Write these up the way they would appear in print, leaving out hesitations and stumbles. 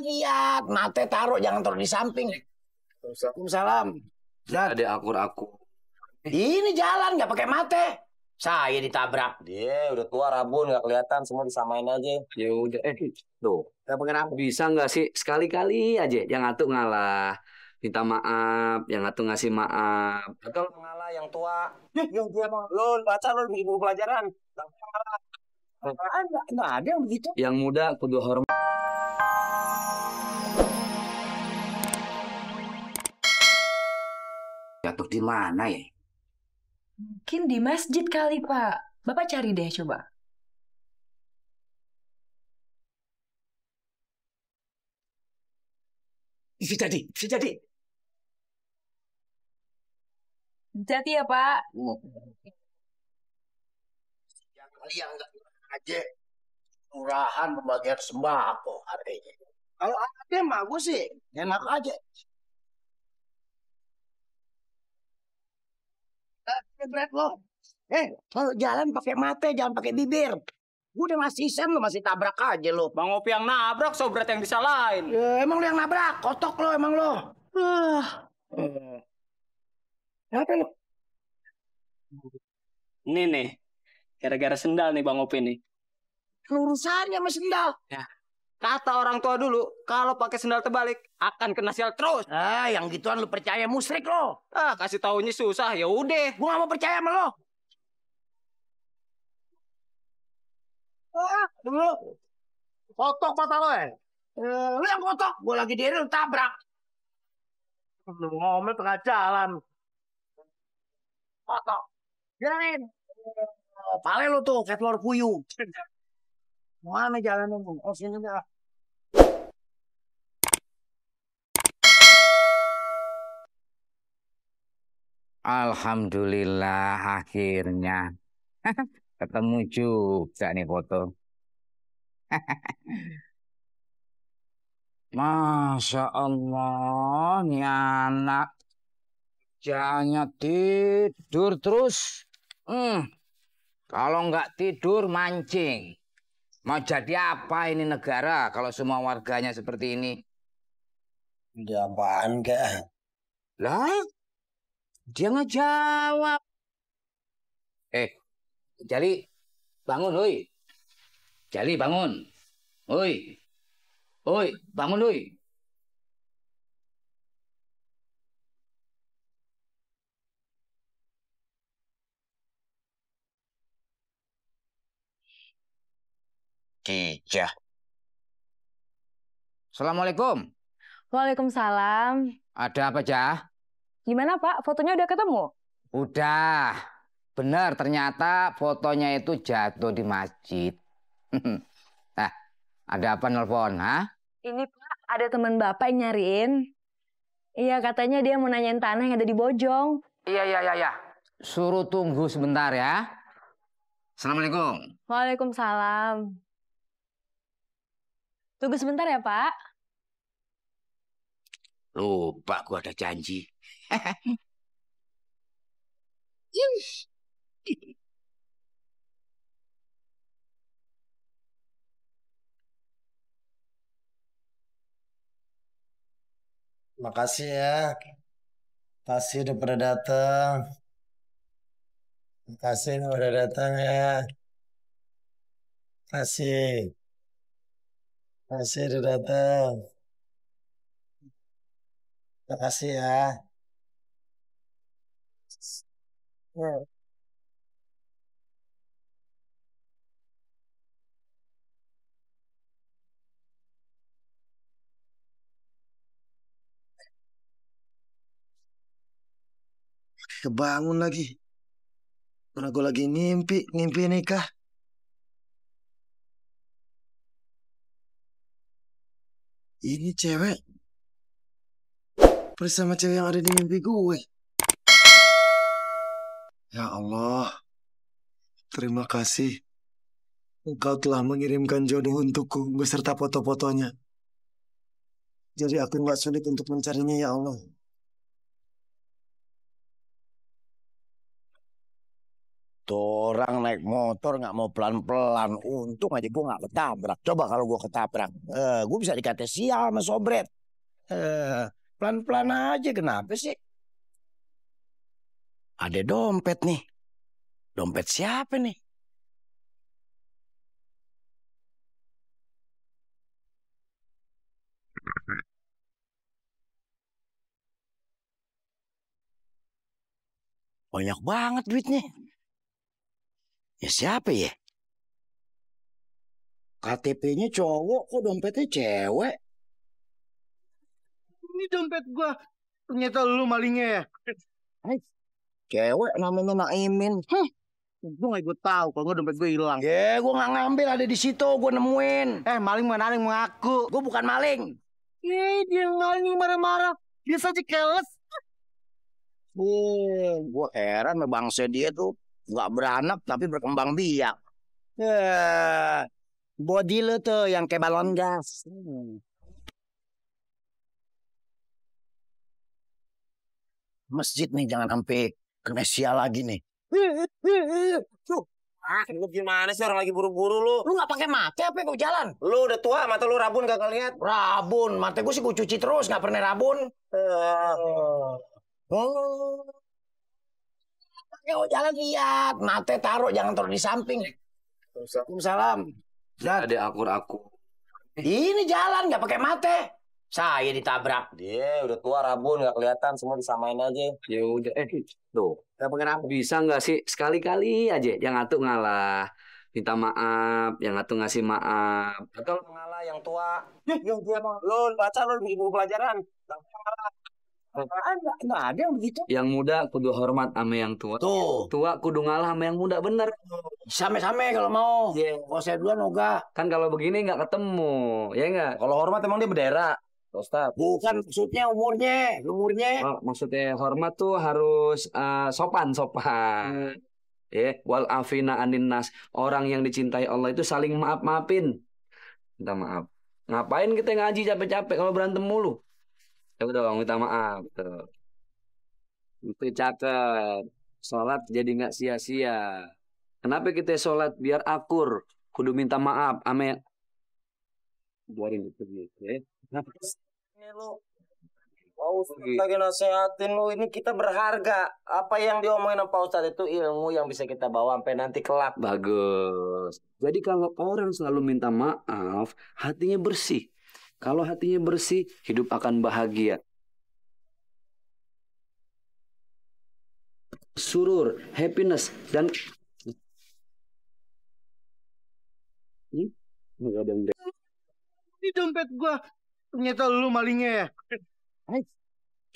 lihat, mate taruh, jangan taruh di samping. Waalaikumsalam. Ada aku. Ini jalan nggak pakai mate. Saya ditabrak. Dia udah tua rabun nggak kelihatan, semua disamain aja. Ya udah, tuh. Nggak pakai apa? Bisa nggak sih sekali-kali aja yang atu ngalah, minta maaf, yang atu ngasih maaf. Atau ngalah yang tua. Yang tua lo baca lo di buku pelajaran. Nggak ada yang begitu. Yang muda kudu hormat. Jatuh di mana ya? Mungkin di masjid kali, Pak. Bapak cari deh, coba. Bisa jadi. Hati ya, Pak. Yang nggak aja. Murahan pembagian sembako harganya. Kalau ada bagus sih, enak aja. Berat lo. Kalau jalan pakai mata, jangan pakai bibir. Gue udah masih sen lo, masih tabrak aja lo. Bang Opi yang nabrak, sobrat yang disalahin. Ya, emang lo yang nabrak, kotok lo emang lo. Kenapa lo? Ini nih, gara-gara sendal nih Bang Opi nih. Urusannya sama sendal. Ya. Kata orang tua dulu, kalau pakai sendal terbalik akan kena sial terus. Yang gituan lu percaya musyrik lo. Kasih taunya susah, ya udah. Gue gak mau percaya sama lo. Dulu. Kotok mata lo ya? Lu yang kotok, gue lagi diri lu tabrak. Lu ngomel tengah jalan. Kotok. Jalanin. Pale lu tuh, kayak telur puyuh. Mana jalannya? Oh, sini dah. Alhamdulillah akhirnya ketemu juga nih foto. Masya Allah, nih anak jangan tidur terus. Kalau nggak tidur mancing. Mau jadi apa ini negara kalau semua warganya seperti ini? Dia apaan kak? Lah, dia ngejawab. Jali, bangun, woi. Jali, bangun. Woi. Woi, bangun, woi. Kijah. Assalamualaikum. Waalaikumsalam. Ada apa, Jah? Gimana, Pak? Fotonya udah ketemu? Udah. Benar, ternyata fotonya itu jatuh di masjid. Nah, ada apa nelpon, ha? Ini, Pak, ada teman Bapak yang nyariin. Iya, katanya dia mau nanyain tanah yang ada di Bojong. Iya. Suruh tunggu sebentar ya. Assalamualaikum. Waalaikumsalam. Tunggu sebentar ya, Pak. Lupa, gua ada janji. Makasih ya. Makasih udah pada datang. Makasih udah datang ya. Makasih. Makasih udah datang. Makasih ya. Kebangun lagi. Karena gue lagi ngimpi nikah. Ini cewek bersama cewek yang ada di mimpi gue. Ya Allah, terima kasih. Engkau telah mengirimkan jodoh untukku beserta foto-fotonya. Jadi aku nggak sulit untuk mencarinya, ya Allah. Tuh orang naik motor nggak mau pelan-pelan. Untung aja gue nggak ketabrak. Coba kalau gue ketabrak, gue bisa dikata sial sama sobret. Pelan-pelan aja, kenapa sih? Ada dompet nih. Dompet siapa nih? Banyak banget duitnya. Ya siapa ya? KTP-nya cowok, kok dompetnya cewek? Ini dompet gua. Ternyata lu malingnya ya. Cewek namanya Naimin. Gue gak gue tahu kalau dompet gue hilang. Ya, gue nggak ngambil, ada di situ, gue nemuin. Maling mana yang mengaku. Gue bukan maling. Dia maling marah-marah. Dia saja keles. Gue heran sama bangsa dia tuh nggak beranak tapi berkembang biak. Body lo tuh yang kayak balon gas. Masjid nih jangan sampai kena sial lagi nih. Lu gimana sih, orang lagi buru-buru lu? Lu nggak pakai mata apa kau jalan? Lu udah tua, mata lu rabun gak ngeliat? Rabun, mata gue sih gue cuci terus nggak pernah rabun. Pakai kau jalan lihat, mata taruh jangan taruh di samping. Waalaikumsalam. Dan Ada akur-akur. ini jalan nggak pakai mata. Saya ditabrak. Dia udah tua, rabun, gak kelihatan, semua disamain aja. Ya udah, tuh. Nggak pakai apa? Bisa nggak sih sekali-kali aja yang atuh ngalah, minta maaf, yang atuh ngasih maaf. Atau lu ngalah yang tua. Yang tua mah. Lu baca, lu bikin buku pelajaran. Nggak ada yang begitu. Yang muda kudu hormat sama yang tua. Tuh, Tua kudu ngalah sama yang muda, bener. sama-sama kalau mau. Kalau saya duluan ogah. Kan kalau begini nggak ketemu, ya nggak? Kalau hormat emang dia bendera. Ustaz. Bukan maksudnya umurnya. Oh, maksudnya hormat tuh harus sopan. Ya, wal afina anin nas. Orang yang dicintai Allah itu saling maaf-maafin. Minta maaf. Ngapain kita ngaji capek-capek kalau berantem mulu? Coba dong minta maaf. Tuh. Itu cakep. Sholat jadi nggak sia-sia. Kenapa kita sholat biar akur? Kudu minta maaf. Ame. Buarin itu gitu ya. Kenapa? Ini lu. Mau lagi nasehatin lu, ini kita berharga. Apa yang diomongin sama Pak Ustadz itu ilmu yang bisa kita bawa sampai nanti kelak. Bagus. Jadi kalau orang selalu minta maaf, hatinya bersih. Kalau hatinya bersih, hidup akan bahagia. Surur, happiness, dan... Nggak ada yang Ini dompet gua. Ternyata lu malingnya ya.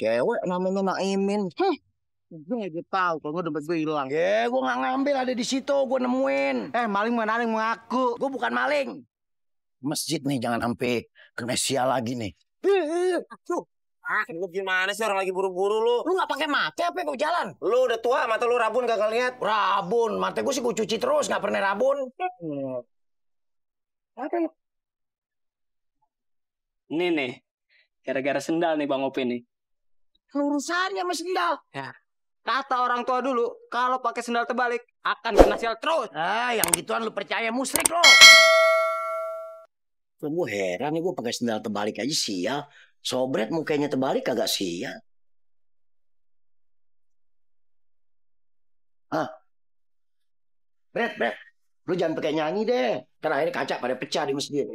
Cewek namanya Naimin. Gue gak gue tahu kalau dompet gue hilang. Ya, gue nggak ngambil, ada di situ, gue nemuin. Maling mana yang mengaku. Gue bukan maling. Masjid nih jangan sampai kena sial lagi nih. Lu gimana sih, orang lagi buru-buru lu? Lu nggak pakai mata apa kau jalan? Lu udah tua, mata lu rabun gak ngeliat? Rabun, mata gue sih gue cuci terus nggak pernah rabun. Apa lu? Ini nih, gara-gara sendal nih Bang Opi nih. Urusannya sama sendal. Kata orang tua dulu, kalau pakai sendal terbalik akan kena sial terus. Yang gituan lu percaya musyrik lo. Gue heran nih, gue pakai sendal terbalik aja sial. Sobret mukanya terbalik kagak sial. Bret, lu jangan pakai nyanyi deh. Kan akhirnya kaca pada pecah di masjid.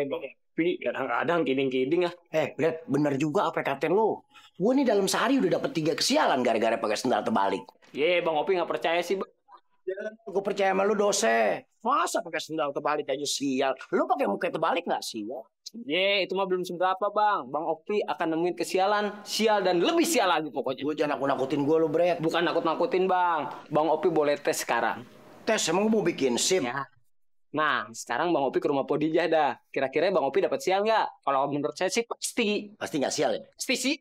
Bang Opi kadang-kadang kiding-kiding ah. Bret, bener juga apa kata lu. Gue nih dalam sehari udah dapet 3 kesialan gara-gara pakai sendal terbalik. Bang Opi nggak percaya sih, Bang. Gue percaya sama lu dosa. Masa pakai sendal terbalik aja sial? Lu pakai muka terbalik nggak sial? Itu mah belum seberapa, Bang. Bang Opi akan nemuin kesialan, sial dan lebih sial lagi pokoknya. Gue jangan nakut-nakutin gue lu, Bret. Bukan nakut-nakutin, Bang. Bang Opi boleh tes sekarang. Tes, emang gue mau bikin SIM? Ya. Nah, sekarang Bang Opi ke rumah Podijah dah. Kira-kira Bang Opi dapat sial nggak? Kalau menurut saya sih pasti. Pasti nggak sial ya? Pasti sih.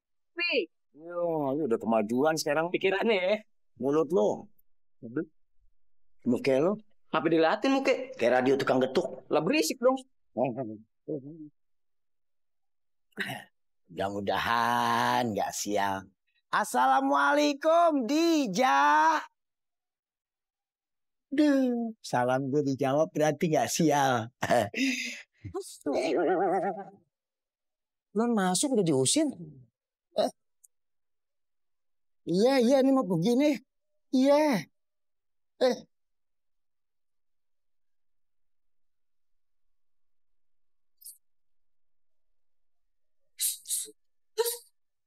Lu udah kemajuan sekarang. Pikirannya ya. Mulut lu. Muka lu. Apa diliatin muke? Kayak radio tukang getuk. Lah berisik dong. Mudah-mudahan nggak sial. Assalamualaikum, Dijah. Duh, salam gue dijawab berarti gak sial. Belum masuk udah diusir. Iya, ini mau begini. Iya.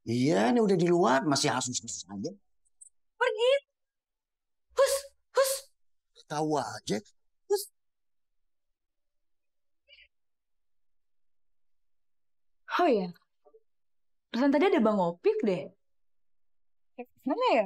Iya, ini udah di luar, masih asus-asus aja. Pergi. Hus, hus. Tahu aja. Oh ya, perasaan tadi ada Bang Opik deh. Mana ya?